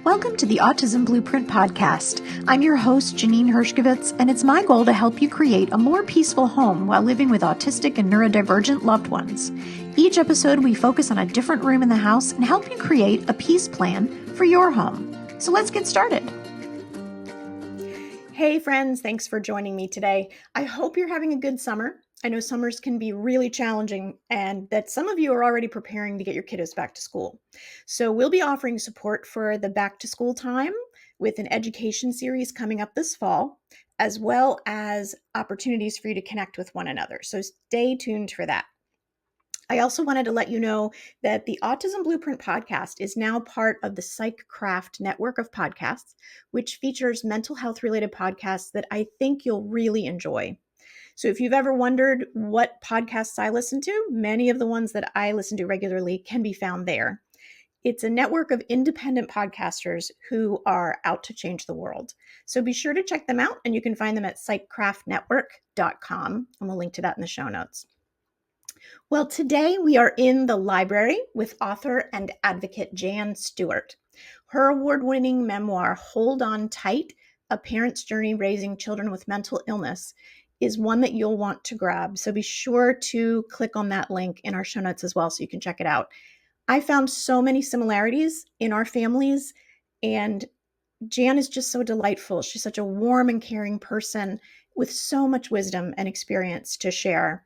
Welcome to the Autism Blueprint Podcast. I'm your host, Janine Hershkovitz, and it's my goal to help you create a more peaceful home while living with autistic and neurodivergent loved ones. Each episode, we focus on a different room in the house and help you create a peace plan for your home. So let's get started. Hey friends, thanks for joining me today. I hope you're having a good summer. I know summers can be really challenging and that some of you are already preparing to get your kiddos back to school. So we'll be offering support for the back to school time with an education series coming up this fall, as well as opportunities for you to connect with one another. So stay tuned for that. I also wanted to let you know that the Autism Blueprint podcast is now part of the PsychCraft network of podcasts, which features mental health related podcasts that I think you'll really enjoy. So if you've ever wondered what podcasts I listen to, many of the ones that I listen to regularly can be found there. It's a network of independent podcasters who are out to change the world. So be sure to check them out, and you can find them at psychcraftnetwork.com, and we'll link to that in the show notes. Well, today we are in the library with author and advocate Jan Stewart. Her award-winning memoir, Hold On Tight, A Parent's Journey Raising Children with Mental Illness, is one that you'll want to grab. So be sure to click on that link in our show notes as well so you can check it out. I found so many similarities in our families, and Jan is just so delightful. She's such a warm and caring person with so much wisdom and experience to share.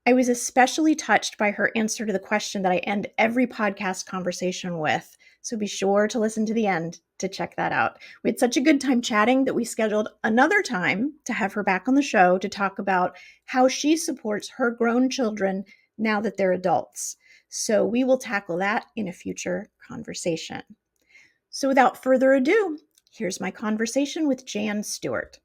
I was especially touched by her answer to the question that I end every podcast conversation with. So be sure to listen to the end to check that out. We had such a good time chatting that we scheduled another time to have her back on the show to talk about how she supports her grown children now that they're adults. So we will tackle that in a future conversation. So without further ado, here's my conversation with Jan Stewart.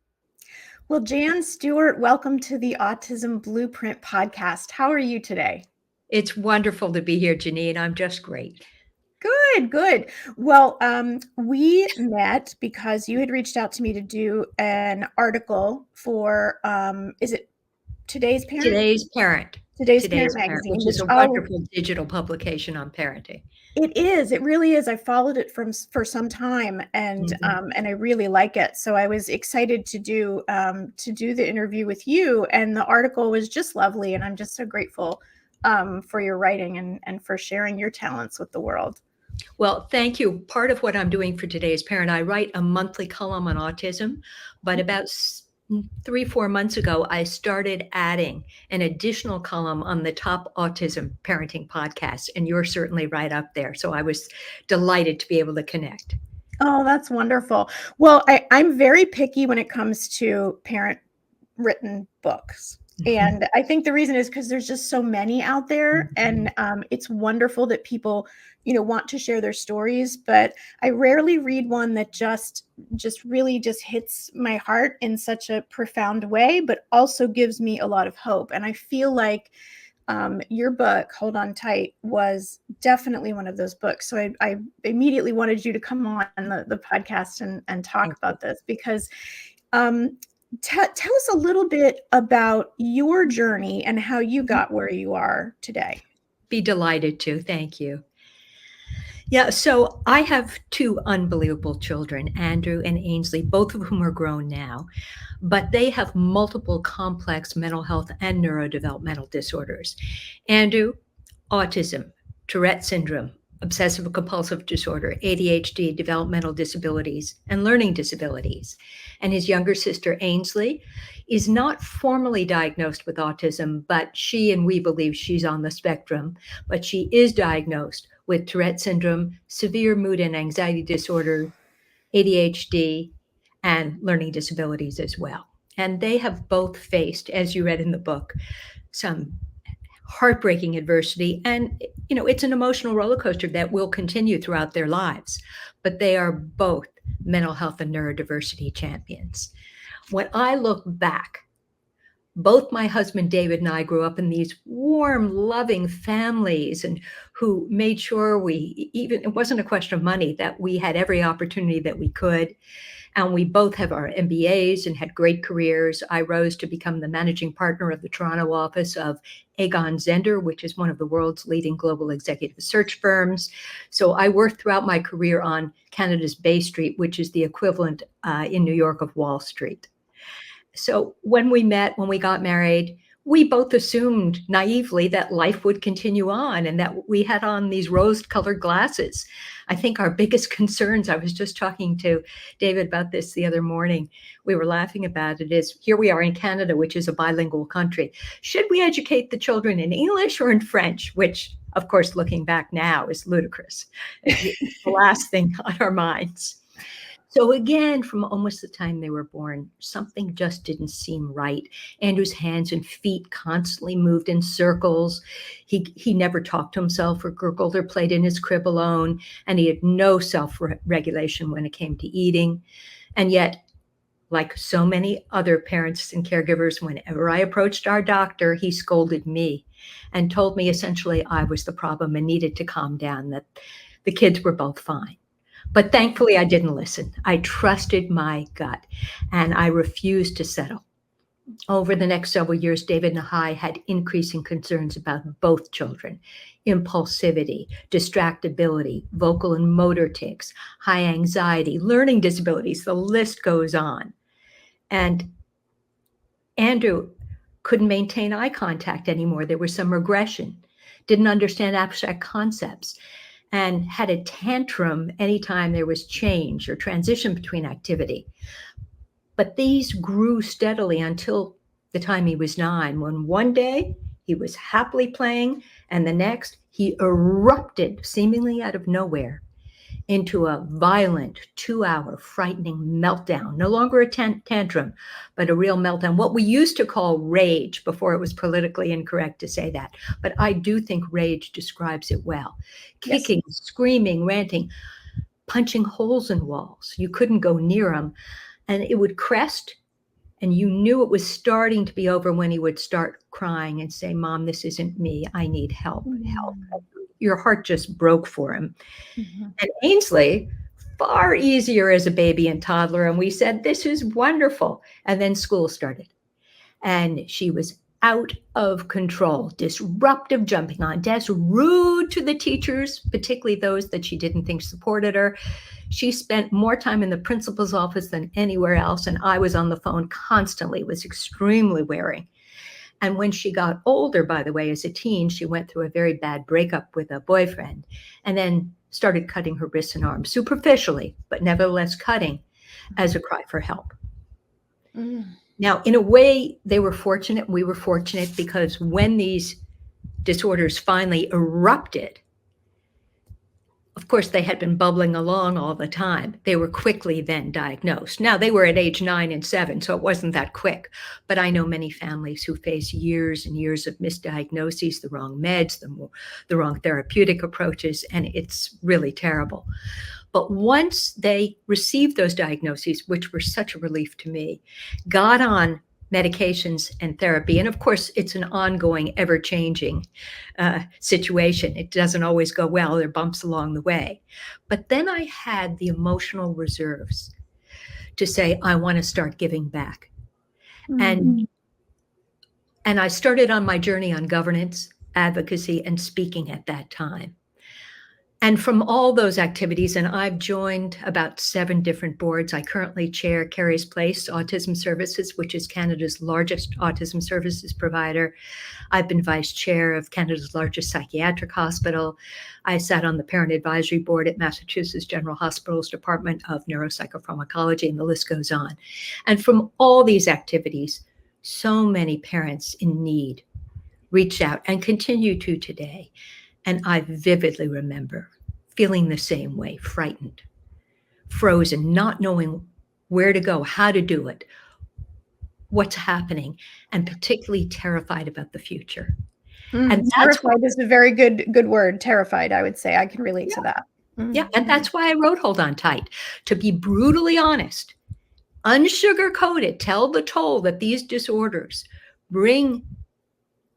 Well, Jan Stewart, welcome to the Autism Blueprint podcast. How are you today? It's wonderful to be here, Janine. I'm just great. Good. Well, we met because you had reached out to me to do an article for, is it Today's Parent? Today's Parent. Today's Parent magazine, which is a wonderful digital publication on parenting. It is. It really is. I followed it for some time, and I really like it. So I was excited to do the interview with you, and the article was just lovely. And I'm just so grateful for your writing and for sharing your talents with the world. Well, thank you. Part of what I'm doing for Today's Parent, I write a monthly column on autism, but about 3-4 months ago, I started adding an additional column on the top autism parenting podcast, and you're certainly right up there. So I was delighted to be able to connect. Oh, that's wonderful. Well, I'm very picky when it comes to parent written books. And I think the reason is because there's just so many out there, and it's wonderful that people, want to share their stories. But I rarely read one that just really hits my heart in such a profound way, but also gives me a lot of hope. And I feel like your book, Hold On Tight, was definitely one of those books. So I immediately wanted you to come on the podcast and talk about this because. Tell us a little bit about your journey and how you got where you are today. Be delighted to. Thank you. Yeah, so I have 2 unbelievable children, Andrew and Ansley, both of whom are grown now, but they have multiple complex mental health and neurodevelopmental disorders. Andrew, autism, Tourette Syndrome, obsessive compulsive disorder, ADHD, developmental disabilities, and learning disabilities. And his younger sister, Ansley, is not formally diagnosed with autism, but she and we believe she's on the spectrum, but she is diagnosed with Tourette syndrome, severe mood and anxiety disorder, ADHD, and learning disabilities as well. And they have both faced, as you read in the book, some heartbreaking adversity. And, it's an emotional roller coaster that will continue throughout their lives. But they are both mental health and neurodiversity champions. When I look back, both my husband David and I grew up in these warm, loving families, and who made sure it wasn't a question of money, that we had every opportunity that we could. And we both have our MBAs and had great careers. I rose to become the managing partner of the Toronto office of Aegon Zender, which is one of the world's leading global executive search firms. So I worked throughout my career on Canada's Bay Street, which is the equivalent in New York of Wall Street. So when we got married, we both assumed naively that life would continue on and that we had on these rose-colored glasses. I think our biggest concerns, I was just talking to David about this the other morning, we were laughing about it, is here we are in Canada, which is a bilingual country. Should we educate the children in English or in French? Which, of course, looking back now is ludicrous. It's the last thing on our minds. So again, from almost the time they were born, something just didn't seem right. Andrew's hands and feet constantly moved in circles. He never talked to himself or gurgled or played in his crib alone, and he had no self-regulation when it came to eating. And yet, like so many other parents and caregivers, whenever I approached our doctor, he scolded me and told me essentially I was the problem and needed to calm down, that the kids were both fine. But thankfully, I didn't listen. I trusted my gut, and I refused to settle. Over the next several years, David and I had increasing concerns about both children: impulsivity, distractibility, vocal and motor tics, high anxiety, learning disabilities, the list goes on. And Andrew couldn't maintain eye contact anymore. There was some regression, didn't understand abstract concepts, and had a tantrum anytime there was change or transition between activity. But these grew steadily until the time he was 9, when one day he was happily playing, and the next he erupted, seemingly out of nowhere, into a violent 2-hour frightening meltdown. No longer a tantrum, but a real meltdown. What we used to call rage before it was politically incorrect to say that. But I do think rage describes it well. Kicking, yes, screaming, ranting, punching holes in walls. You couldn't go near him. And it would crest, and you knew it was starting to be over when he would start crying and say, "Mom, this isn't me. I need help, help." Your heart just broke for him. Mm-hmm. And Ansley, far easier as a baby and toddler. And we said, this is wonderful. And then school started. And she was out of control, disruptive, jumping on desks, rude to the teachers, particularly those that she didn't think supported her. She spent more time in the principal's office than anywhere else. And I was on the phone constantly, was extremely wearing. And when she got older, by the way, as a teen, she went through a very bad breakup with a boyfriend and then started cutting her wrists and arms superficially, but nevertheless cutting as a cry for help. Mm. Now, in a way, they were fortunate. We were fortunate because when these disorders finally erupted, of course, they had been bubbling along all the time. They were quickly then diagnosed. Now, they were at age 9 and 7, so it wasn't that quick. But I know many families who face years and years of misdiagnoses, the wrong meds, the wrong therapeutic approaches, and it's really terrible. But once they received those diagnoses, which were such a relief to me, got on medications and therapy. And of course, it's an ongoing, ever-changing situation. It doesn't always go well. There are bumps along the way. But then I had the emotional reserves to say, I want to start giving back. Mm-hmm. And I started on my journey on governance, advocacy, and speaking at that time. And from all those activities, and I've joined about 7 different boards. I currently chair Carrie's Place Autism Services, which is Canada's largest autism services provider. I've been vice chair of Canada's largest psychiatric hospital. I sat on the parent advisory board at Massachusetts General Hospital's Department of Neuropsychopharmacology, and the list goes on. And from all these activities, so many parents in need reached out and continue to today. And I vividly remember feeling the same way, frightened, frozen, not knowing where to go, how to do it, what's happening, and particularly terrified about the future. And terrified is a very good word, terrified, I would say. I can relate to that. Mm-hmm. Yeah, and that's why I wrote Hold On Tight, to be brutally honest, unsugar-coated, tell the toll that these disorders bring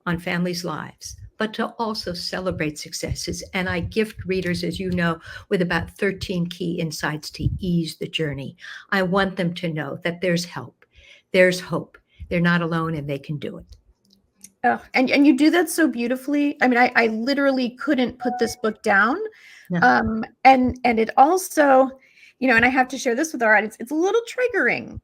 on families' lives, but to also celebrate successes. And I gift readers, as you know, with about 13 key insights to ease the journey. I want them to know that there's help, there's hope. They're not alone and they can do it. Oh, and you do that so beautifully. I mean, I literally couldn't put this book down. Yeah. And it also, and I have to share this with our audience, it's a little triggering,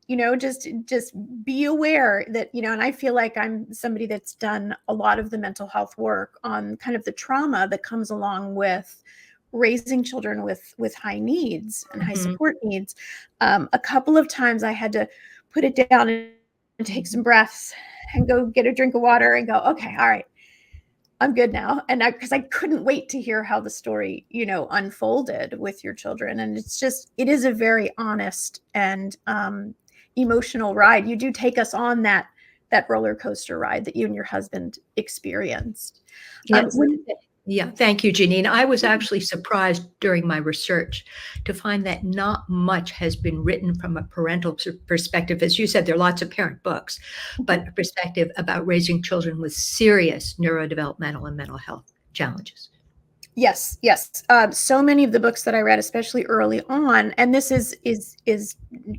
just be aware that, and I feel like I'm somebody that's done a lot of the mental health work on kind of the trauma that comes along with raising children with high needs and high Mhm. support needs. A couple of times I had to put it down and take some breaths and go get a drink of water and go, okay, all right, I'm good now. And because I couldn't wait to hear how the story, unfolded with your children. And it is a very honest and emotional ride. You do take us on that roller coaster ride that you and your husband experienced. Yes. When Yeah, thank you, Janine. I was actually surprised during my research to find that not much has been written from a parental perspective. As you said, there are lots of parent books, but a perspective about raising children with serious neurodevelopmental and mental health challenges. Yes, yes. So many of the books that I read, especially early on, and this is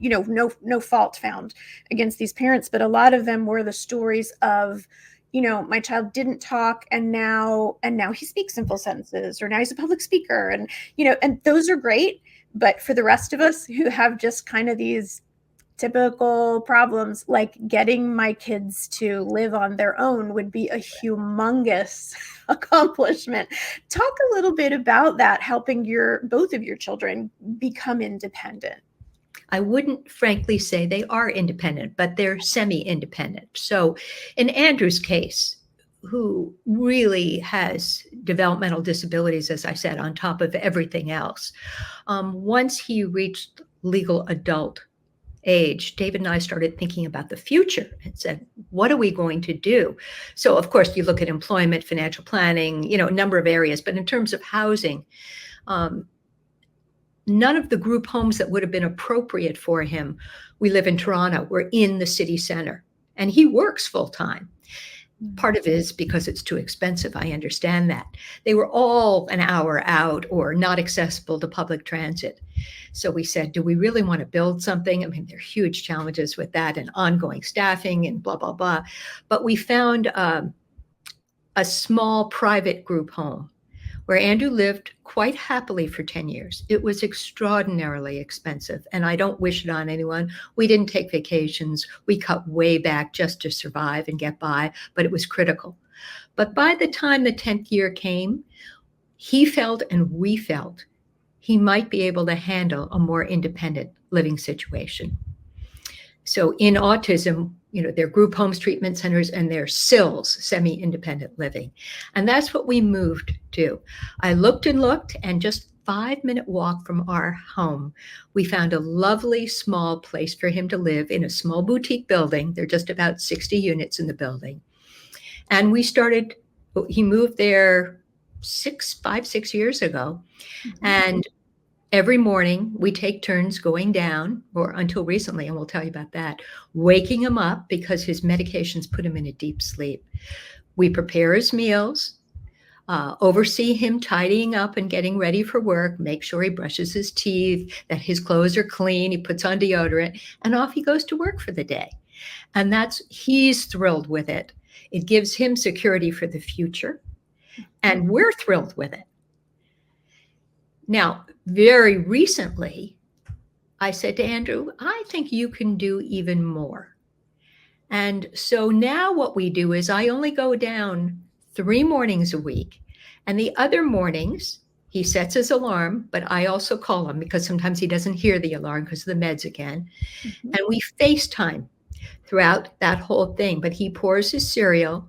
no fault found against these parents, but a lot of them were the stories of, my child didn't talk and now he speaks in full sentences, or now he's a public speaker, and and those are great, but for the rest of us who have just kind of these typical problems, like getting my kids to live on their own would be a humongous accomplishment. Talk a little bit about that, helping both of your children become independent. I wouldn't frankly say they are independent, but they're semi-independent. So in Andrew's case, who really has developmental disabilities, as I said, on top of everything else, once he reached legal adult age, David and I started thinking about the future and said, what are we going to do? So, of course, you look at employment, financial planning, a number of areas, but in terms of housing, um, none of the group homes that would have been appropriate for him. We live in Toronto, we're in the city center, and he works full time. Part of it is because it's too expensive. I understand that. They were all an hour out or not accessible to public transit. So we said, do we really want to build something? I mean, there are huge challenges with that and ongoing staffing and blah, blah, blah. But we found a small private group home where Andrew lived quite happily for 10 years. It was extraordinarily expensive, and I don't wish it on anyone. We didn't take vacations. We cut way back just to survive and get by, but it was critical. But by the time the 10th year came, he felt and we felt he might be able to handle a more independent living situation. So in autism, there are group homes, treatment centers, and there are SILs, semi-independent living. And that's what we moved to. I looked and looked, and just 5-minute walk from our home, we found a lovely small place for him to live in a small boutique building. There are just about 60 units in the building. And he moved there 6 years ago. Mm-hmm. And every morning we take turns going down, or until recently, and we'll tell you about that, waking him up because his medications put him in a deep sleep. We prepare his meals, oversee him tidying up and getting ready for work, make sure he brushes his teeth, that his clothes are clean, he puts on deodorant, and off he goes to work for the day. And he's thrilled with it. It gives him security for the future, and we're thrilled with it. Now, very recently, I said to Andrew, I think you can do even more. And so now what we do is I only go down 3 mornings a week. And the other mornings, he sets his alarm, but I also call him because sometimes he doesn't hear the alarm because of the meds again. Mm-hmm. And we FaceTime throughout that whole thing. But he pours his cereal,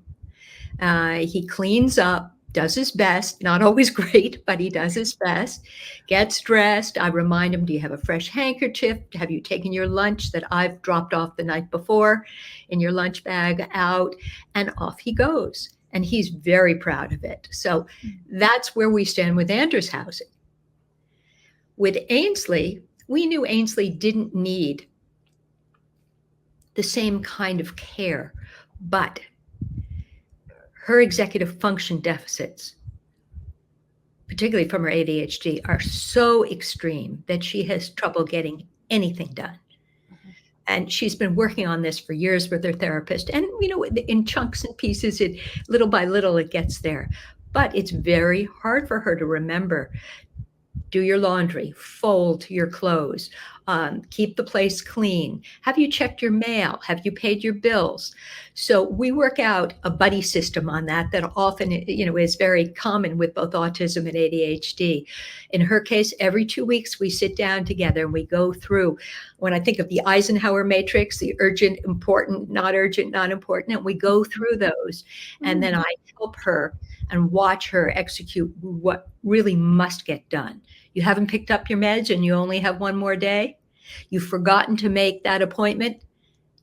he cleans up, does his best, not always great, but he does his best, gets dressed. I remind him, do you have a fresh handkerchief? Have you taken your lunch that I've dropped off the night before in your lunch bag out? And off he goes. And he's very proud of it. So that's where we stand with Andrew's housing. With Ansley, we knew Ansley didn't need the same kind of care, but her executive function deficits, particularly from her ADHD, are so extreme that she has trouble getting anything done. Mhm. And she's been working on this for years with her therapist. And, in chunks and pieces, little by little, it gets there. But it's very hard for her to remember. Do your laundry, fold your clothes, keep the place clean. Have you checked your mail? Have you paid your bills? So we work out a buddy system on that often, is very common with both autism and ADHD. In her case, every 2 weeks we sit down together and we go through, when I think of the Eisenhower matrix, the urgent, important, not urgent, not important, and we go through those. And then Mm. I help her and watch her execute what really must get done. You haven't picked up your meds and you only have one more day. You've forgotten to make that appointment.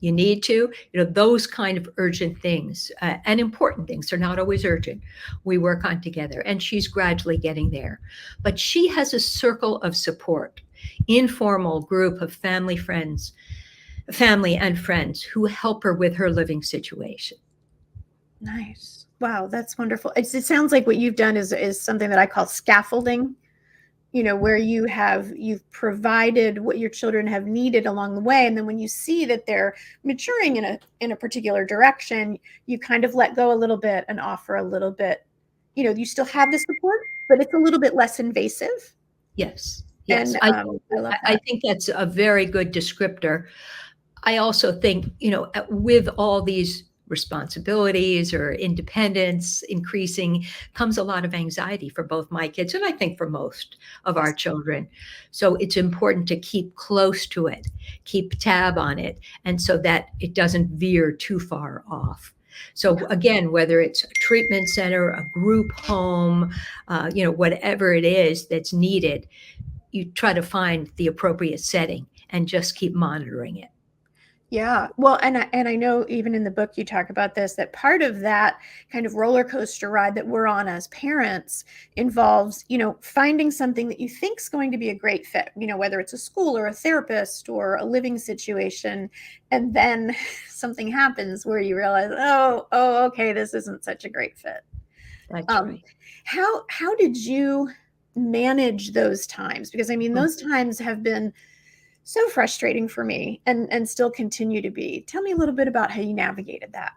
You need to, those kind of urgent things and important things. They're not always urgent. We work on together, and she's gradually getting there. But she has a circle of support, informal group of family and friends who help her with her living situation. Nice. Wow, that's wonderful. It sounds like what you've done is something that I call scaffolding, where you've provided what your children have needed along the way. And then when you see that they're maturing in a particular direction, you kind of let go a little bit and offer a little bit, you still have the support, but it's a little bit less invasive. Yes. Yes. And I, I love I that. think that's a very good descriptor. I also think, with all these responsibilities or independence increasing comes a lot of anxiety for both my kids and I think for most of our Yes. children. So it's important to keep close to it, keep tab on it, and so that it doesn't veer too far off. So again, whether it's a treatment center, a group home, whatever it is that's needed, you try to find the appropriate setting and just keep monitoring it. Yeah. Well, and I know even in the book you talk about this, that part of that kind of roller coaster ride that we're on as parents involves, finding something that you think is going to be a great fit, whether it's a school or a therapist or a living situation, and then something happens where you realize, oh, okay, this isn't such a great fit. That's Um, right. how did you manage those times? Because I mean, Mm. those times have been so frustrating for me and still continue to be. Tell me a little bit about how you navigated that.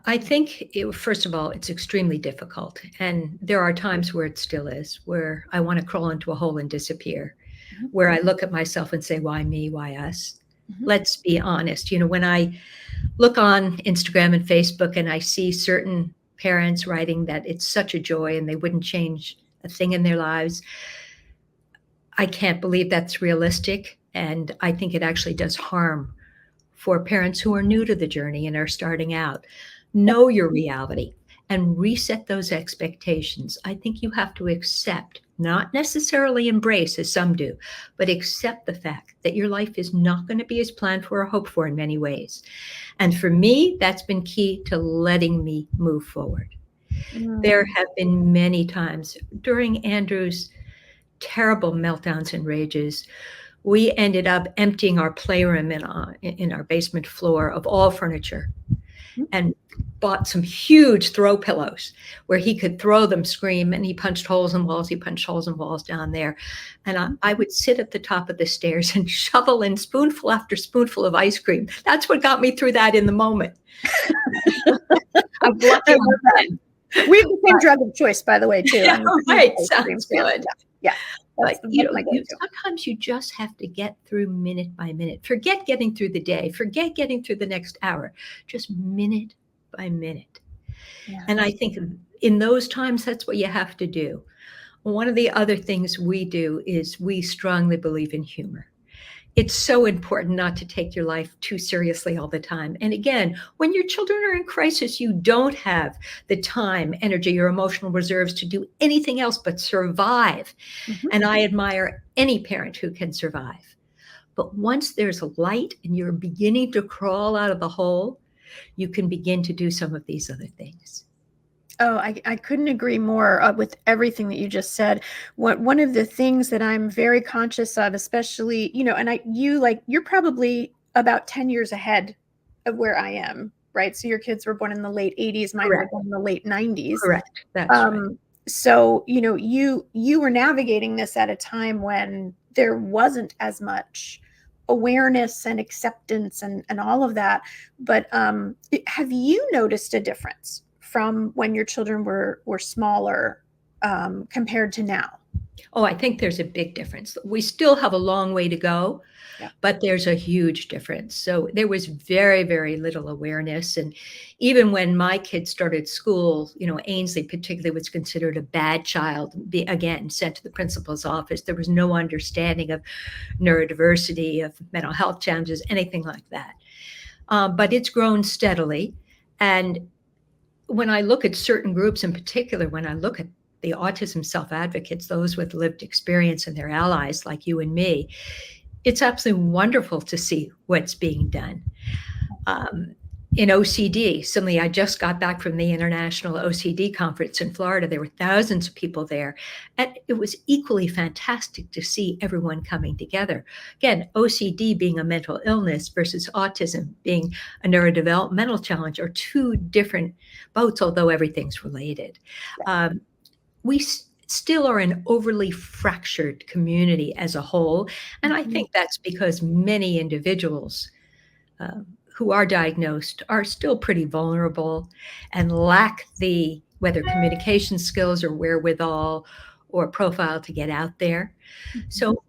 I think, first of all, it's extremely difficult. And there are times where it still is, where I want to crawl into a hole and disappear, Mhm, where I look at myself and say, why me? Why us? mhm. Let's be honest. When I look on Instagram and Facebook and I see certain parents writing that it's such a joy and they wouldn't change a thing in their lives, I can't believe that's realistic. And I think it actually does harm for parents who are new to the journey and are starting out. Know your reality and reset those expectations. I think you have to accept, not necessarily embrace as some do, but accept the fact that your life is not going to be as planned for or hoped for in many ways. And for me, that's been key to letting me move forward. There Mm, have been many times during Andrew's terrible meltdowns and rages, we ended up emptying our playroom in our basement floor of all furniture mhm. and bought some huge throw pillows where he could throw them, scream, and he punched holes in walls. He punched holes in walls down there. And I would sit at the top of the stairs and shovel in spoonful after spoonful of ice cream. That's what got me through that in the moment. I'm I lucky love that. I'm We have the same drug of choice, by the way, too. yeah, I'm a huge right. ice cream Sounds fan. good. Yeah, yeah. But That's my go-to. sometimes you just have to get through minute by minute. Forget getting through the day. Forget getting through the next hour. Just minute by minute. Yeah. And I think in those times, that's what you have to do. One of the other things we do is we strongly believe in humor. It's so important not to take your life too seriously all the time. And again, when your children are in crisis, you don't have the time, energy, or emotional reserves to do anything else but survive. Mhm. And I admire any parent who can survive. But once there's a light and you're beginning to crawl out of the hole, you can begin to do some of these other things. Oh, I couldn't agree more with everything that you just said. One of the things that I'm very conscious of, especially, and you're probably about 10 years ahead of where I am right? So your kids were born in the late 80s, mine were Correct. born in the late 90s. Correct. That's right. So, you were navigating this at a time when there wasn't as much awareness and acceptance and all of that. But have you noticed a difference from when your children were smaller compared to now? Oh, I think there's a big difference. We still have a long way to go, Yeah. but there's a huge difference. So there was very, very little awareness. And even when my kids started school, Ainsley particularly was considered a bad child, again, sent to the principal's office. There was no understanding of neurodiversity, of mental health challenges, anything like that. But it's grown steadily. And when I look at certain groups in particular, when I look at the autism self-advocates, those with lived experience and their allies like you and me, it's absolutely wonderful to see what's being done. In OCD, suddenly I just got back from the International OCD Conference in Florida. There were thousands of people there. And it was equally fantastic to see everyone coming together. Again, OCD being a mental illness versus autism being a neurodevelopmental challenge are two different boats, although everything's related. We still are an overly fractured community as a whole. And I think that's because many individuals who are diagnosed are still pretty vulnerable and lack the whether communication skills or wherewithal or profile to get out there. So,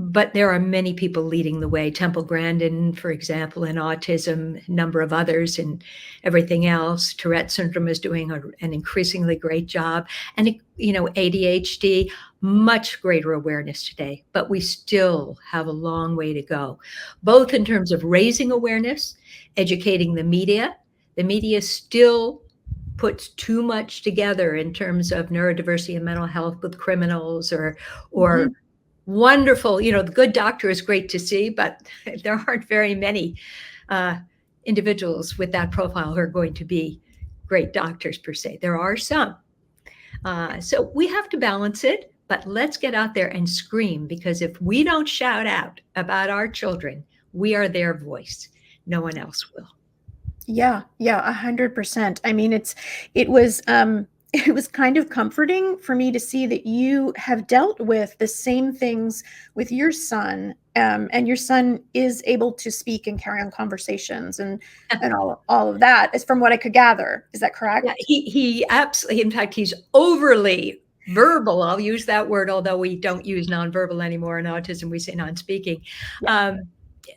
but there are many people leading the way. Temple Grandin, for example, in autism, a number of others in everything else. Tourette Syndrome is doing an increasingly great job. And, ADHD, much greater awareness today, but we still have a long way to go, both in terms of raising awareness, educating the media. The media still puts too much together in terms of neurodiversity and mental health with criminals or wonderful, the good doctor is great to see, but there aren't very many individuals with that profile who are going to be great doctors per se. There are some. So we have to balance it, but let's get out there and scream, because if we don't shout out about our children, we are their voice. No one else will. Yeah, 100%. I mean, it was it was kind of comforting for me to see that you have dealt with the same things with your son, and your son is able to speak and carry on conversations and all of that, is from what I could gather. Is that correct? Yeah, he absolutely, in fact, he's overly verbal. I'll use that word, although we don't use nonverbal anymore in autism. We say non-speaking. Yeah.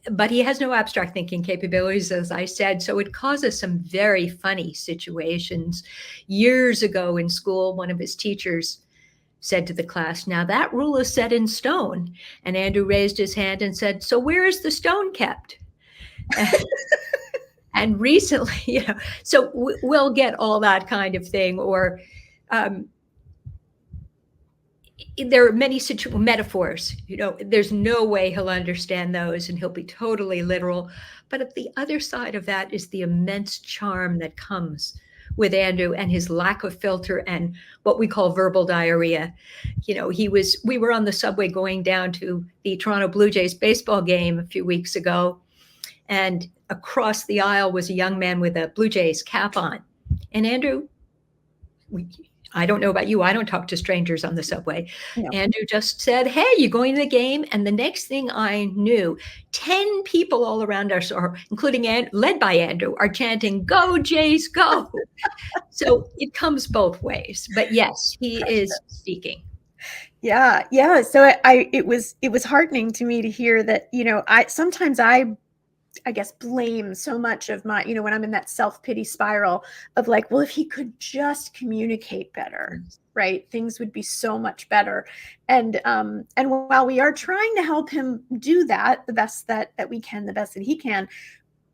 But he has no abstract thinking capabilities, as I said. So it causes some very funny situations. Years ago in school, one of his teachers said to the class, "Now that rule is set in stone." And Andrew raised his hand and said, "So where is the stone kept?" And recently, so we'll get all that kind of thing. Or there are many metaphors, there's no way he'll understand those and he'll be totally literal. But at the other side of that is the immense charm that comes with Andrew and his lack of filter and what we call verbal diarrhea. We were on the subway going down to the Toronto Blue Jays baseball game a few weeks ago, and across the aisle was a young man with a Blue Jays cap on. And Andrew, I don't know about you, I don't talk to strangers on the subway. No. Andrew just said, "Hey, you going to the game?" And the next thing I knew, 10 people all around us, including led by Andrew, are chanting, "Go Jays, go." So it comes both ways. But yes, he is speaking. Yeah. So it was heartening to me to hear that, I guess blame so much of my, when I'm in that self-pity spiral of like, well, if he could just communicate better, right, things would be so much better. And while we are trying to help him do that the best that we can, the best that he can,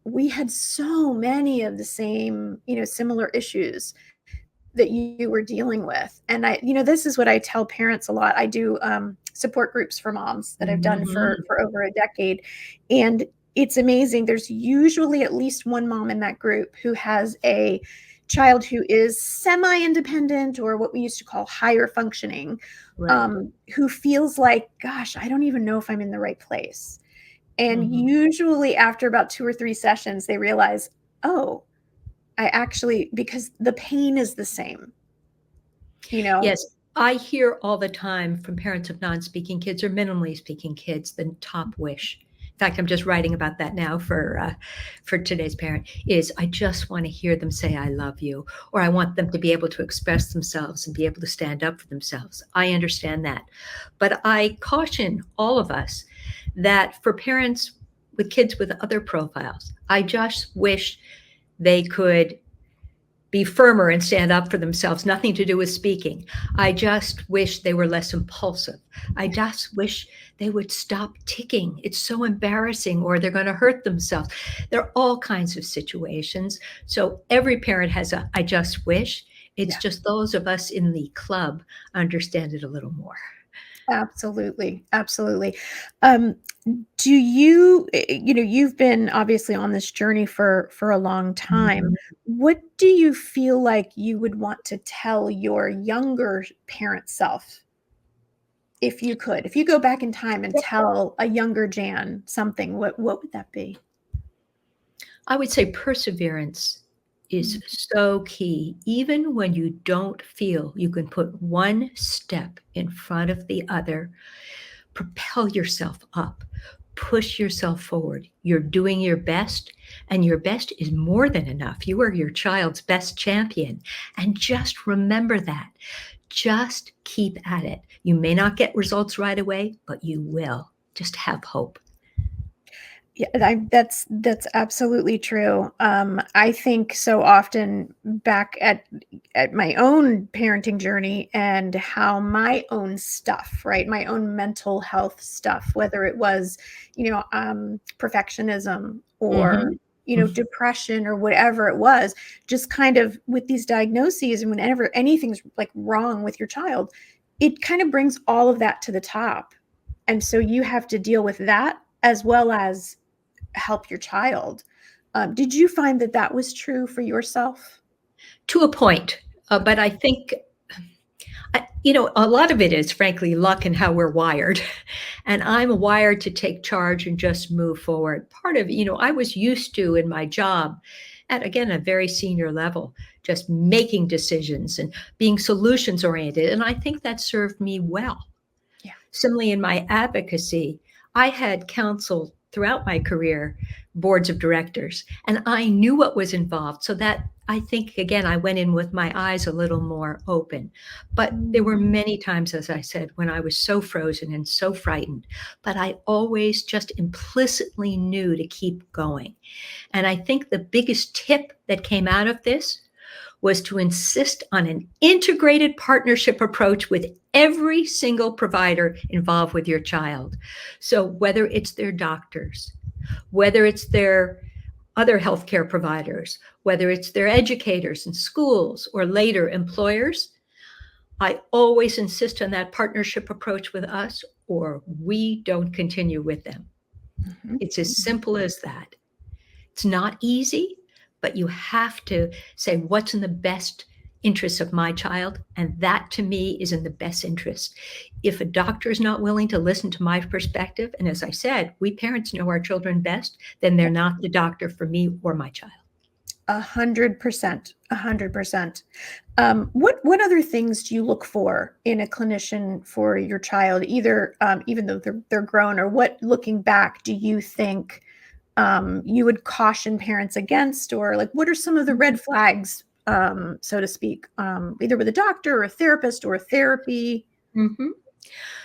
we had so many of the same, similar issues that you were dealing with. And this is what I tell parents a lot. I do support groups for moms that I've done for over a decade. And it's amazing. There's usually at least one mom in that group who has a child who is semi-independent, or what we used to call higher functioning, Right. who feels like, gosh, I don't even know if I'm in the right place. And usually after about 2 or 3 sessions, they realize, oh, I actually, because the pain is the same, you know? Yes, I hear all the time from parents of non-speaking kids or minimally speaking kids, the top wish. In fact, I'm just writing about that now for today's parent, is I just want to hear them say I love you, or I want them to be able to express themselves and be able to stand up for themselves. I understand that. But I caution all of us that for parents with kids with other profiles, I just wish they could be firmer and stand up for themselves, nothing to do with speaking. I just wish they were less impulsive. I just wish they would stop ticking. It's so embarrassing, or they're going to hurt themselves. There are all kinds of situations. So every parent has a I just wish. It's Yeah. just those of us in the club understand it a little more. Absolutely, absolutely. Um, do you, you've been obviously on this journey for a long time. Mhm. What do you feel like you would want to tell your younger parent self if you could? If you go back in time and tell a younger Jan something, what would that be? I would say perseverance is Mm, so key. Even when you don't feel you can put one step in front of the other, propel yourself up, push yourself forward. You're doing your best, and your best is more than enough. You are your child's best champion. And just remember that. Just keep at it. You may not get results right away, but you will. Just have hope. yeah, that's absolutely true. I think so often back at my own parenting journey and how my own stuff, right, my own mental health stuff, whether it was, perfectionism or Mhm. depression or whatever it was, just kind of with these diagnoses, and whenever anything's like wrong with your child, it kind of brings all of that to the top, and so you have to deal with that as well as help your child. Did you find that that was true for yourself? To a point, but I think a lot of it is frankly luck and how we're wired. And I'm wired to take charge and just move forward. Part of, I was used to in my job at, again, a very senior level, just making decisions and being solutions oriented. And I think that served me well. Yeah. Similarly, in my advocacy, I had counseled throughout my career boards of directors, and I knew what was involved. So that I think, again, I went in with my eyes a little more open. But there Mm, were many times, as I said, when I was so frozen and so frightened, but I always just implicitly knew to keep going. And I think the biggest tip that came out of this was to insist on an integrated partnership approach with every single provider involved with your child. So whether it's their doctors, whether it's their other healthcare providers, whether it's their educators in schools or later employers, I always insist on that partnership approach with us, or we don't continue with them. mhm, It's as mhm. simple as that. It's not easy, but you have to say what's in the best interest of my child. And that to me is in the best interest. If a doctor is not willing to listen to my perspective, and as I said, we parents know our children best, then they're Yep. not the doctor for me or my child. 100%, 100%. What other things do you look for in a clinician for your child, either even though they're grown, or what, looking back, do you think you would caution parents against, or like what are some of the red flags, so to speak, either with a doctor or a therapist or therapy? Mhm.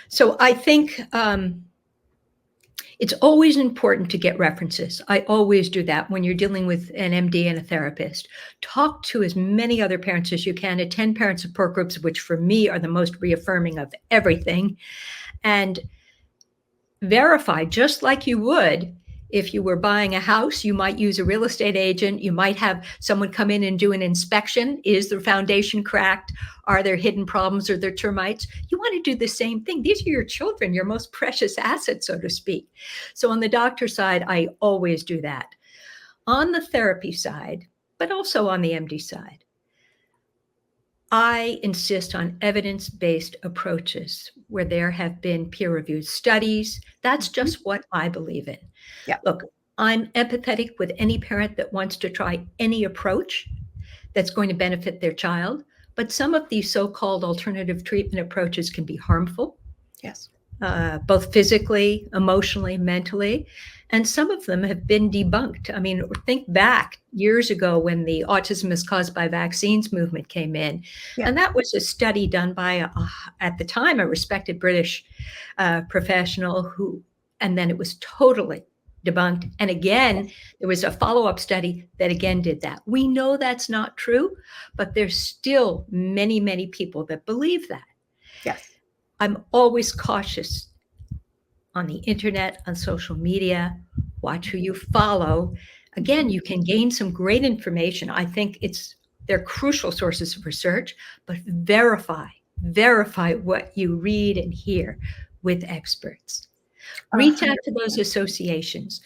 So I think it's always important to get references. I always do that when you're dealing with an MD and a therapist. Talk to as many other parents as you can. Attend parent support groups, which for me are the most reaffirming of everything. And verify, just like you would if you were buying a house. You might use a real estate agent. You might have someone come in and do an inspection. Is the foundation cracked? Are there hidden problems? Are there termites? You want to do the same thing. These are your children, your most precious asset, so to speak. So on the doctor side, I always do that. On the therapy side, but also on the MD side, I insist on evidence-based approaches where there have been peer-reviewed studies. That's Mhm. just what I believe in. Yeah. Look, I'm empathetic with any parent that wants to try any approach that's going to benefit their child. But some of these so-called alternative treatment approaches can be harmful, Yes. both physically, emotionally, mentally. And some of them have been debunked. I mean, think back years ago when the autism is caused by vaccines movement came in. Yeah. And that was a study done by, at the time, a respected British professional and then it was totally debunked. And again, there was a follow-up study that again did that. We know that's not true, but there's still many, many people that believe that. Yes. I'm always cautious on the internet, on social media. Watch who you follow. Again, you can gain some great information. I think they're crucial sources of research, but verify what you read and hear with experts. Reach out to those associations.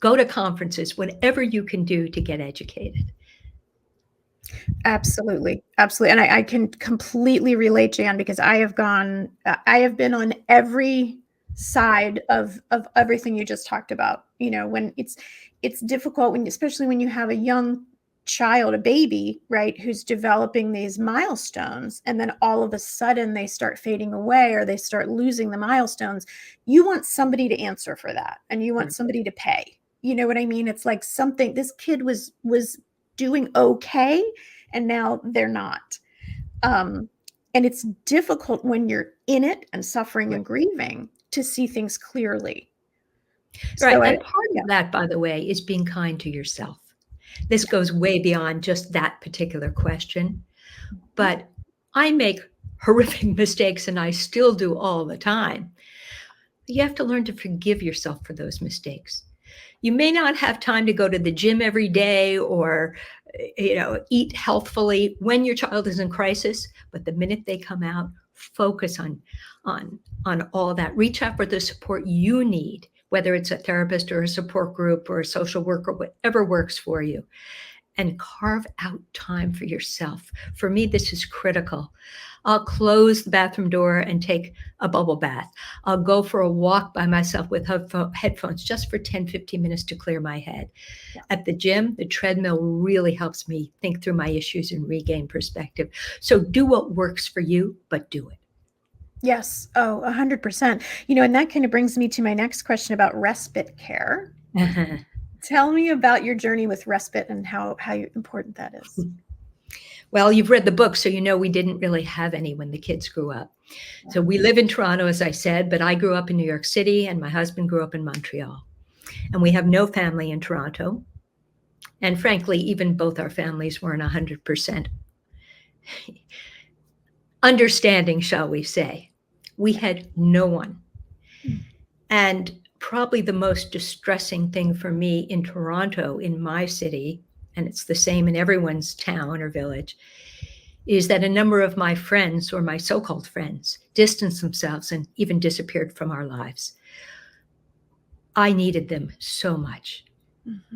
Go to conferences, whatever you can do to get educated. Absolutely. Absolutely. And I can completely relate, Jan, because I have been on every side of everything you just talked about. You know, when it's difficult especially when you have a young child, a baby, right, who's developing these milestones, and then all of a sudden they start fading away or they start losing the milestones. You want somebody to answer for that, and you want somebody to pay. You know what I mean? It's like this kid was doing okay, and now they're not. And it's difficult when you're in it and suffering and grieving to see things clearly. Right. And part of that, by the way, is being kind to yourself. This goes way beyond just that particular question. But I make horrific mistakes, and I still do all the time. You have to learn to forgive yourself for those mistakes. You may not have time to go to the gym every day or, eat healthfully when your child is in crisis, but the minute they come out, focus on all that. Reach out for the support you need, whether it's a therapist or a support group or a social worker, whatever works for you, and carve out time for yourself. For me, this is critical. I'll close the bathroom door and take a bubble bath. I'll go for a walk by myself with headphones just for 10, 15 minutes to clear my head. Yeah. At the gym, the treadmill really helps me think through my issues and regain perspective. So do what works for you, but do it. Yes. Oh, 100%. And that kind of brings me to my next question about respite care. Tell me about your journey with respite and how important that is. Well, you've read the book, so you know we didn't really have any when the kids grew up. Yeah. So we live in Toronto, as I said, but I grew up in New York City and my husband grew up in Montreal. And we have no family in Toronto. And frankly, even both our families weren't 100% understanding, shall we say. We had no one. And probably the most distressing thing for me in Toronto, in my city, and it's the same in everyone's town or village, is that a number of my friends, or my so-called friends, distanced themselves and even disappeared from our lives. I needed them so much,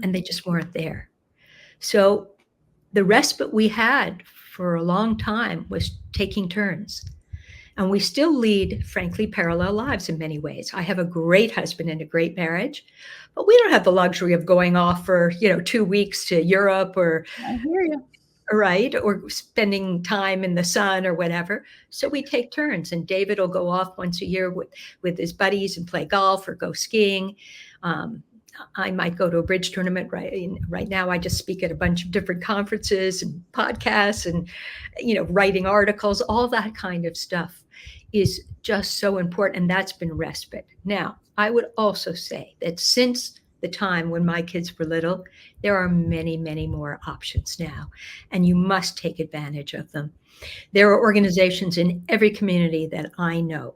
and they just weren't there. So the respite we had for a long time was taking turns. And we still lead, frankly, parallel lives in many ways. I have a great husband and a great marriage, but we don't have the luxury of going off for, 2 weeks to Europe or, I hear you. Right, or spending time in the sun or whatever. So we take turns, and David will go off once a year with his buddies and play golf or go skiing. I might go to a bridge tournament. Right now, I just speak at a bunch of different conferences and podcasts and, writing articles. All that kind of stuff is just so important, and that's been respite. Now, I would also say that since the time when my kids were little, there are many, many more options now, and you must take advantage of them. There are organizations in every community that I know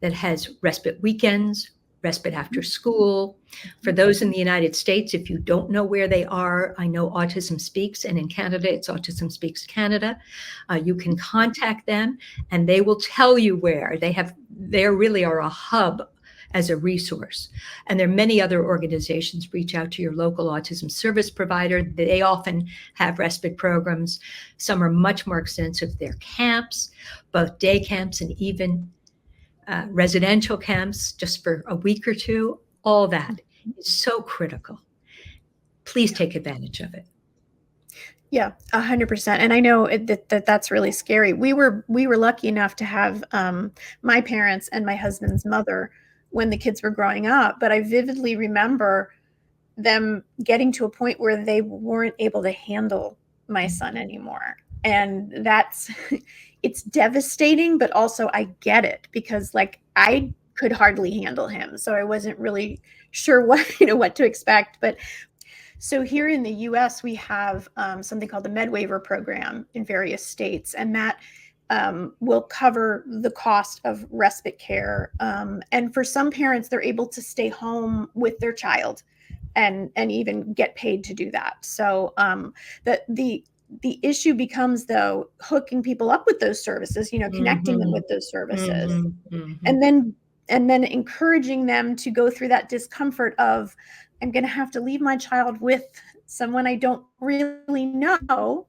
that has respite weekends, respite after school. For those in the United States, if you don't know where they are, I know Autism Speaks, and in Canada, it's Autism Speaks Canada. You can contact them, and they will tell you where. They really are a hub as a resource. And there are many other organizations. Reach out to your local autism service provider. They often have respite programs. Some are much more extensive. They're camps, both day camps and even residential camps just for a week or two. All that is so critical. Please take advantage of it. Yeah, 100%. And I know that's really scary. We were lucky enough to have my parents and my husband's mother when the kids were growing up, but I vividly remember them getting to a point where they weren't able to handle my son anymore. And that's it's devastating, but also I get it because like I could hardly handle him. So I wasn't really sure what, what to expect. But so here in the US, we have something called the Med Waiver Program in various states, and that will cover the cost of respite care. And for some parents, they're able to stay home with their child and even get paid to do that. So the issue becomes though hooking people up with those services, connecting them Mhm, with those services, mhm, mhm. and then encouraging them to go through that discomfort of I'm going to have to leave my child with someone I don't really know,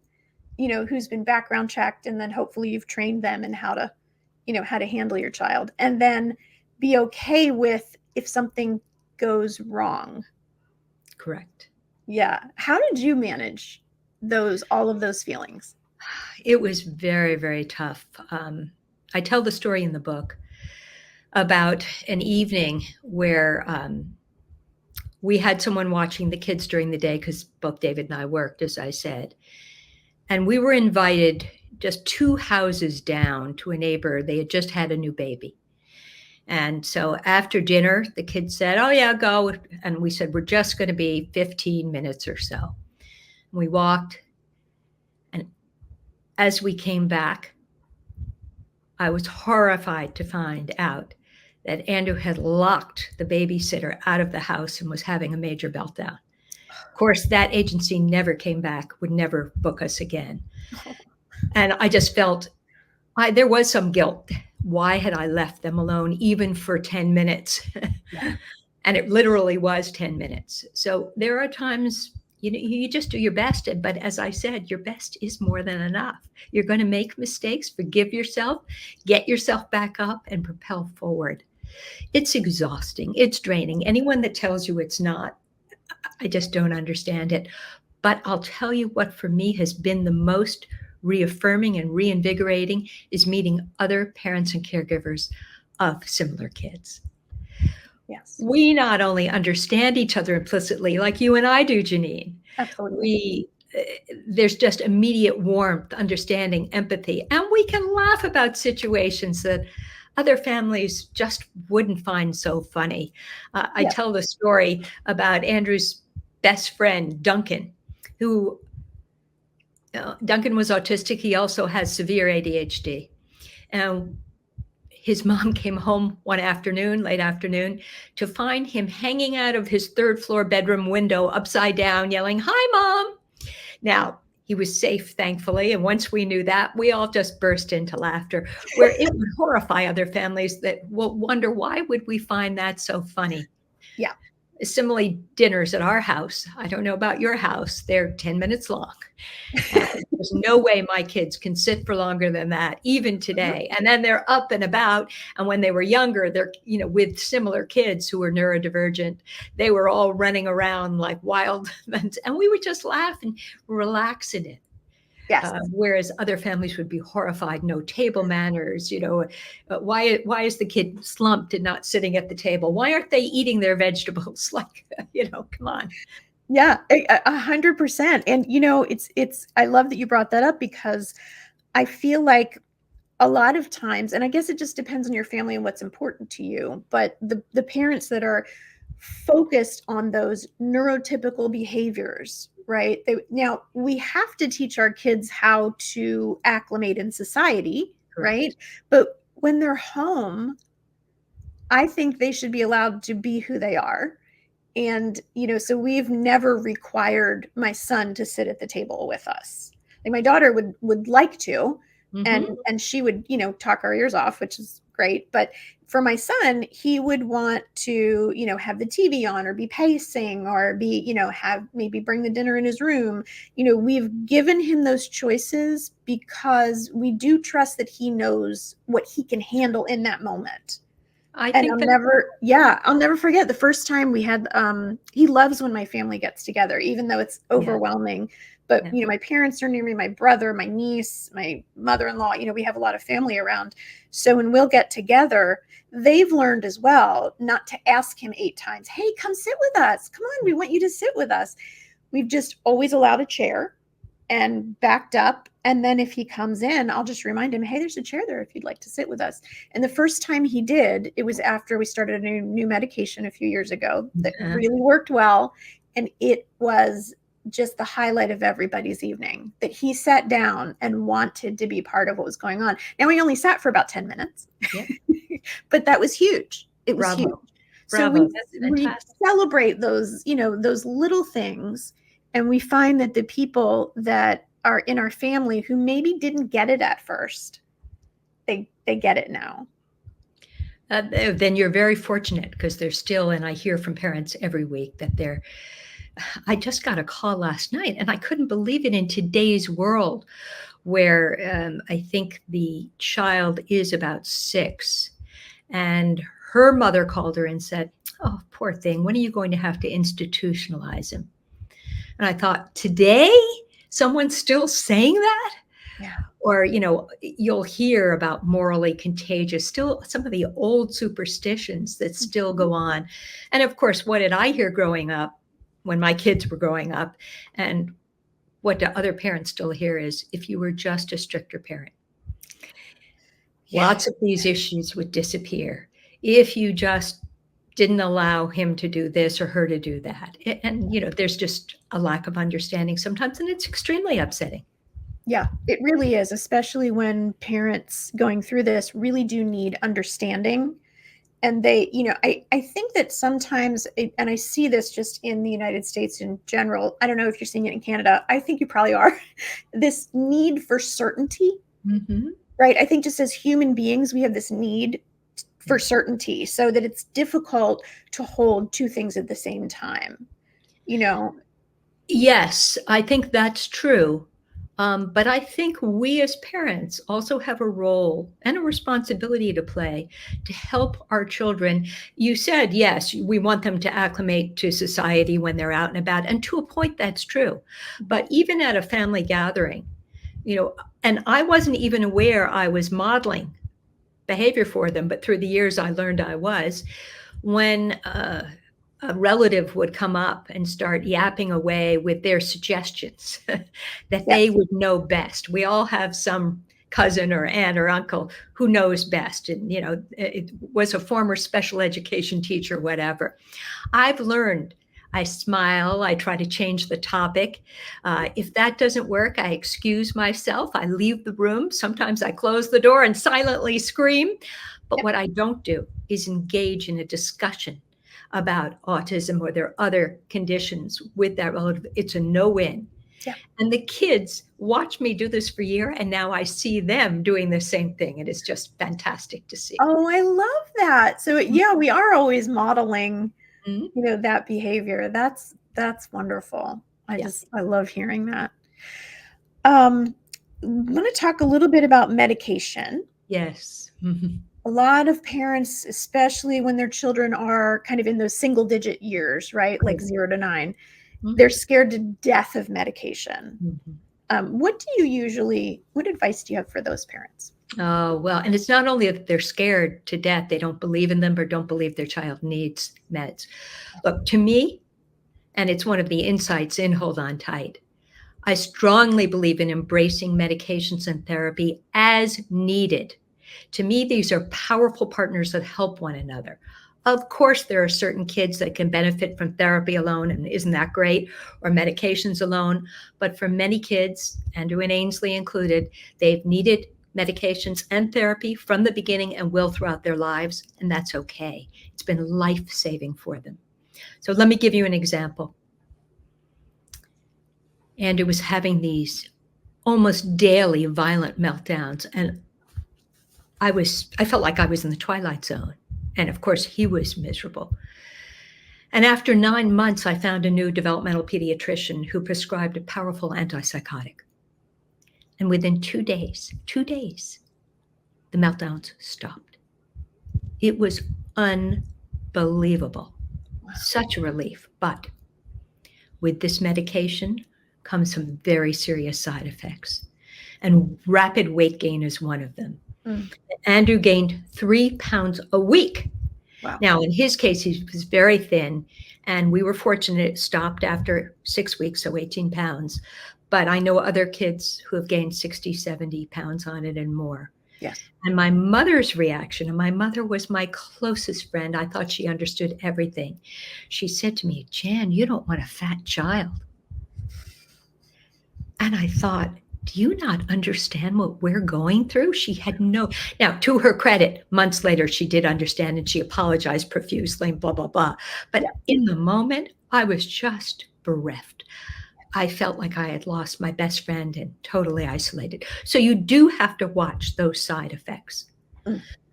who's been background checked, and then hopefully you've trained them in how to handle your child, and then be okay with if something goes wrong. Correct. Yeah. How did you manage all of those feelings? It was very, very tough. I tell the story in the book about an evening where we had someone watching the kids during the day because both David and I worked, as I said. And we were invited just 2 houses down to a neighbor. They had just had a new baby. And so after dinner, the kids said, "Oh, yeah, go." And we said, "We're just going to be 15 minutes or so." We walked. And as we came back, I was horrified to find out that Andrew had locked the babysitter out of the house and was having a major meltdown. Of course, that agency never came back, would never book us again. And I just felt there was some guilt. Why had I left them alone even for 10 minutes? Yeah. And it literally was 10 minutes. So there are times you just do your best. But as I said, your best is more than enough. You're going to make mistakes, forgive yourself, get yourself back up, and propel forward. It's exhausting. It's draining. Anyone that tells you it's not, I just don't understand it. But I'll tell you what, for me, has been the most reaffirming and reinvigorating is meeting other parents and caregivers of similar kids. Yes. We not only understand each other implicitly, like you and I do, Janine, Absolutely. we there's just immediate warmth, understanding, empathy, and we can laugh about situations that other families just wouldn't find so funny. I Yeah. tell the story about Andrew's best friend, Duncan, who Duncan was autistic. He also has severe ADHD. And his mom came home one afternoon, late afternoon, to find him hanging out of his third floor bedroom window upside down, yelling, "Hi, Mom." Now, he was safe, thankfully. And once we knew that, we all just burst into laughter, where it would horrify other families that will wonder, why would we find that so funny? Yeah. Similarly, dinners at our house, I don't know about your house, they're 10 minutes long. There's no way my kids can sit for longer than that, even today. And then they're up and about. And when they were younger, they're, with similar kids who were neurodivergent, they were all running around like wild. And we would just laugh and relax in it. Yes. Whereas other families would be horrified, no table manners, why is the kid slumped and not sitting at the table? Why aren't they eating their vegetables? Like, come on. Yeah, 100%. And it's I love that you brought that up because I feel like a lot of times, and I guess it just depends on your family and what's important to you, but the parents that are focused on those neurotypical behaviors, right? Now we have to teach our kids how to acclimate in society, right? Correct. But when they're home, I think they should be allowed to be who they are. And, so we've never required my son to sit at the table with us. Like my daughter would like to, and Mm-hmm. and she would, talk our ears off, which is great. But for my son, he would want to, have the TV on or be pacing or be, have maybe bring the dinner in his room. We've given him those choices because we do trust that he knows what he can handle in that moment. I And think I'll never forget the first time we had, he loves when my family gets together, even though it's yeah, overwhelming. But, yeah. my parents are near me, my brother, my niece, my mother-in-law, we have a lot of family around. So when we'll get together, they've learned as well not to ask him 8 times, "Hey, come sit with us. Come on, we want you to sit with us." We've just always allowed a chair and backed up. And then if he comes in, I'll just remind him, "Hey, there's a chair there if you'd like to sit with us." And the first time he did, it was after we started a new medication a few years ago that Uh, really worked well. And it was just the highlight of everybody's evening that he sat down and wanted to be part of what was going on. Now, we only sat for about 10 minutes, yeah, but that was huge. It was huge. bravo, So bravo. That's we fantastic. celebrate those, those little things, and we find that the people that are in our family who maybe didn't get it at first, they get it now. Then you're very fortunate because they're still, and I hear from parents every week that they're. I just got a call last night, and I couldn't believe it in today's world, where I think the child is about 6, and her mother called her and said, "Oh, poor thing. When are you going to have to institutionalize him?" And I thought, today, someone's still saying that? Yeah. Or, you'll hear about morally contagious, still some of the old superstitions that still Mhm. go on. And of course, what did I hear growing up when my kids were growing up? And what the other parents still hear is, if you were just a stricter parent, Yeah. lots of these issues would disappear. If you just didn't allow him to do this or her to do that. And, there's just a lack of understanding sometimes, and it's extremely upsetting. Yeah, it really is, especially when parents going through this really do need understanding. And they, I think that sometimes, and I see this just in the United States in general. I don't know if you're seeing it in Canada. I think you probably are. This need for certainty, Mhm. right? I think just as human beings, we have this need for certainty so that it's difficult to hold two things at the same time, you know? Yes, I think that's true. But I think we as parents also have a role and a responsibility to play to help our children. You said, yes, we want them to acclimate to society when they're out and about. And to a point, that's true. But even at a family gathering, and I wasn't even aware I was modeling behavior for them, but through the years I learned I was. When a relative would come up and start yapping away with their suggestions that they Yes. would know best. We all have some cousin or aunt or uncle who knows best, and it was a former special education teacher, whatever. I've learned. I smile. I try to change the topic. If that doesn't work, I excuse myself. I leave the room. Sometimes I close the door and silently scream. But Yep. what I don't do is engage in a discussion about autism or their other conditions with that relative. It's a no win. Yeah. And the kids watch me do this for a year, and now I see them doing the same thing. And it's just fantastic to see. Oh, I love that. So yeah, we are always modeling, Mhm. that behavior. That's wonderful. Yeah. I love hearing that. Um, I want to talk a little bit about medication. Yes. Mhm. A lot of parents, especially when their children are kind of in those single digit years, right? Like 0 to 9, they're Mhm. scared to death of medication. Mhm. What advice do you have for those parents? Oh, well, and it's not only that they're scared to death, they don't believe in them or don't believe their child needs meds. Look, to me, and it's one of the insights in Hold On Tight, I strongly believe in embracing medications and therapy as needed. To me, these are powerful partners that help one another. Of course, there are certain kids that can benefit from therapy alone, and isn't that great? Or medications alone. But for many kids, Andrew and Ainsley included, they've needed medications and therapy from the beginning and will throughout their lives, and that's okay. It's been life saving for them. So let me give you an example. Andrew was having these almost daily violent meltdowns, and I felt like I was in the twilight zone. And of course, he was miserable. And after 9 months, I found a new developmental pediatrician who prescribed a powerful antipsychotic. And within 2 days, the meltdowns stopped. It was unbelievable. Wow. Such a relief. But with this medication comes some very serious side effects, and rapid weight gain is one of them. Mm. Andrew gained 3 pounds a week. Wow. Now, in his case, he was very thin, and we were fortunate it stopped after 6 weeks, so 18 pounds. But I know other kids who have gained 60, 70 pounds on it and more. Yes. And my mother's reaction, and my mother was my closest friend. I thought she understood everything. She said to me, Jan, you don't want a fat child. And I thought, do you not understand what we're going through? She had no, now to her credit, months later, she did understand and she apologized profusely and blah, blah, blah. But in the moment, I was just bereft. I felt like I had lost my best friend and totally isolated. So you do have to watch those side effects.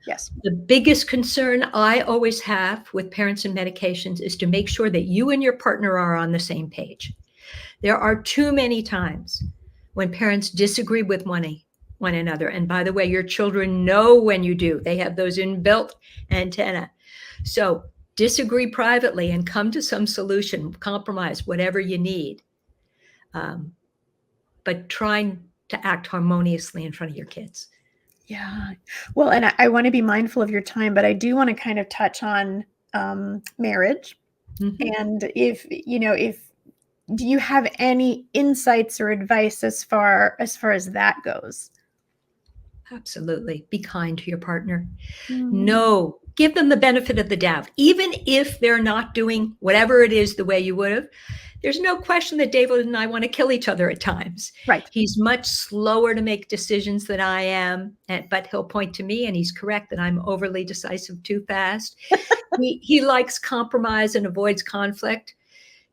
Yes. The biggest concern I always have with parents and medications is to make sure that you and your partner are on the same page. There are too many times when parents disagree with one another. And by the way, your children know when you do. They have those inbuilt antenna. So disagree privately and come to some solution, compromise, whatever you need. But trying to act harmoniously in front of your kids. Yeah. Well, and I want to be mindful of your time, but I do want to kind of touch on marriage. Mm-hmm. And if do you have any insights or advice as far as that goes? Absolutely. Be kind to your partner. Mm. No, give them the benefit of the doubt. Even if they're not doing whatever it is the way you would have, there's no question that David and I want to kill each other at times. Right. He's much slower to make decisions than I am, but he'll point to me and he's correct that I'm overly decisive too fast. He likes compromise and avoids conflict.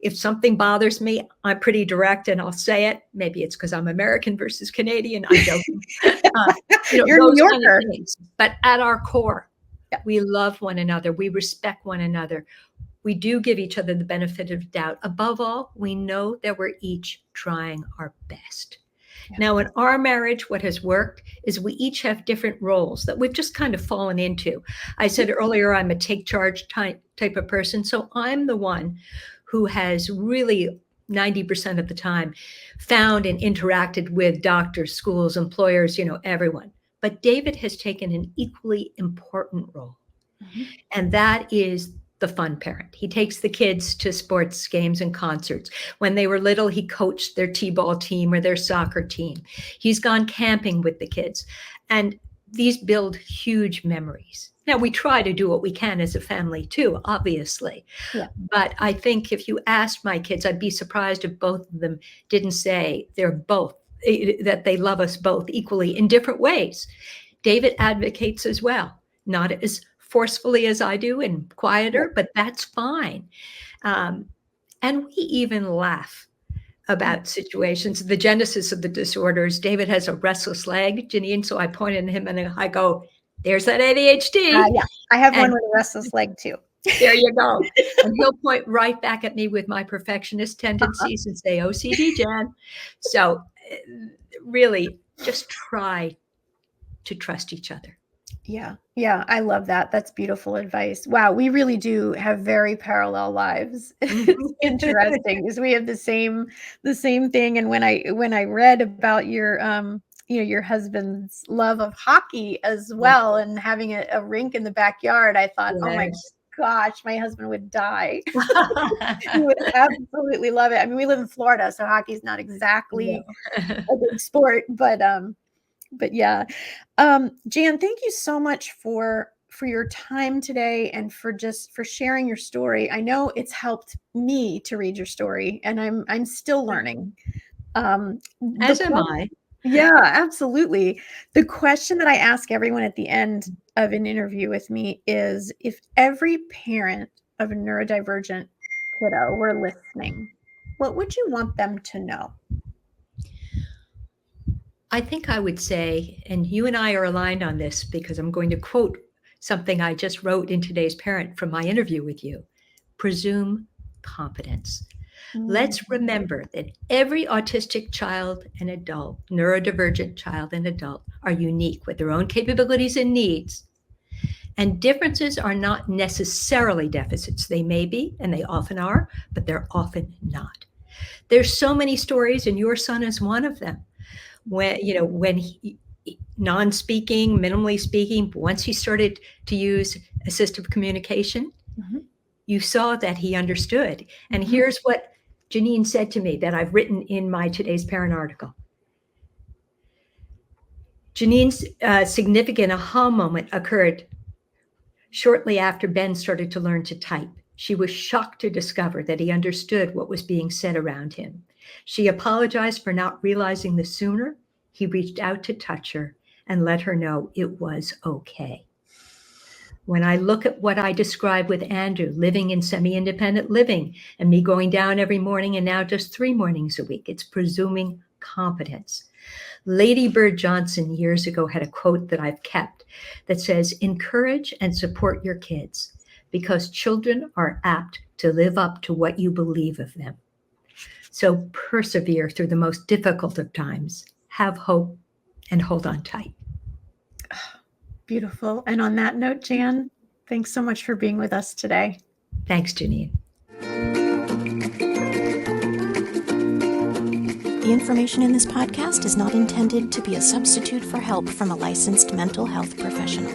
If something bothers me, I'm pretty direct and I'll say it. Maybe it's because I'm American versus Canadian. I'm joking. You're a New Yorker. Kind of things. But at our core, we love one another. We respect one another. We do give each other the benefit of doubt. Above all, we know that we're each trying our best. Yeah. Now, in our marriage, what has worked is we each have different roles that we've just kind of fallen into. I said earlier, I'm a take charge type of person. So I'm the one who has really 90% of the time found and interacted with doctors, schools, employers, everyone. But David has taken an equally important role. Mm-hmm. And that is the fun parent. He takes the kids to sports games and concerts. When they were little, he coached their t-ball team or their soccer team. He's gone camping with the kids. And these build huge memories. Now, we try to do what we can as a family too, obviously. Yeah. But I think if you asked my kids, I'd be surprised if both of them didn't say that they love us both equally in different ways. David advocates as well, not as forcefully as I do and quieter, but that's fine. And we even laugh about situations, the genesis of the disorders. David has a restless leg, Janine, so I point at him and I go, there's that ADHD. Yeah, I have one with a restless leg too. There you go. And he'll point right back at me with my perfectionist tendencies and say, OCD, Jan. So really just try to trust each other. Yeah. Yeah. I love that. That's beautiful advice. Wow. We really do have very parallel lives. It's interesting because we have the same thing. And when I read about your, your husband's love of hockey as well, and having a rink in the backyard, I thought, yes. Oh my gosh, my husband would die. He would absolutely love it. I mean, we live in Florida, so hockey's not exactly a big sport, but yeah. Jan, thank you so much for your time today and for sharing your story. I know it's helped me to read your story, and I'm still learning. As am I. Yeah, absolutely. The question that I ask everyone at the end of an interview with me is, if every parent of a neurodivergent kiddo were listening, what would you want them to know? I think I would say, and you and I are aligned on this because I'm going to quote something I just wrote in today's Parent from my interview with you: presume competence. Let's remember that every autistic child and adult, neurodivergent child and adult, are unique with their own capabilities and needs. And differences are not necessarily deficits. They may be, and they often are, but they're often not. There's so many stories, and your son is one of them. When he, non-speaking, minimally speaking, but once he started to use assistive communication, you saw that he understood. And here's what Janine said to me that I've written in my Today's Parent article. Janine's significant aha moment occurred shortly after Ben started to learn to type. She was shocked to discover that he understood what was being said around him. She apologized for not realizing this sooner. He reached out to touch her and let her know it was okay. When I look at what I described with Andrew, living in semi-independent living and me going down every morning and now just 3 mornings a week, it's presuming competence. Lady Bird Johnson years ago had a quote that I've kept that says, encourage and support your kids because children are apt to live up to what you believe of them. So persevere through the most difficult of times, have hope, and hold on tight. Beautiful. And on that note, Jan, thanks so much for being with us today. Thanks, Janine. The information in this podcast is not intended to be a substitute for help from a licensed mental health professional.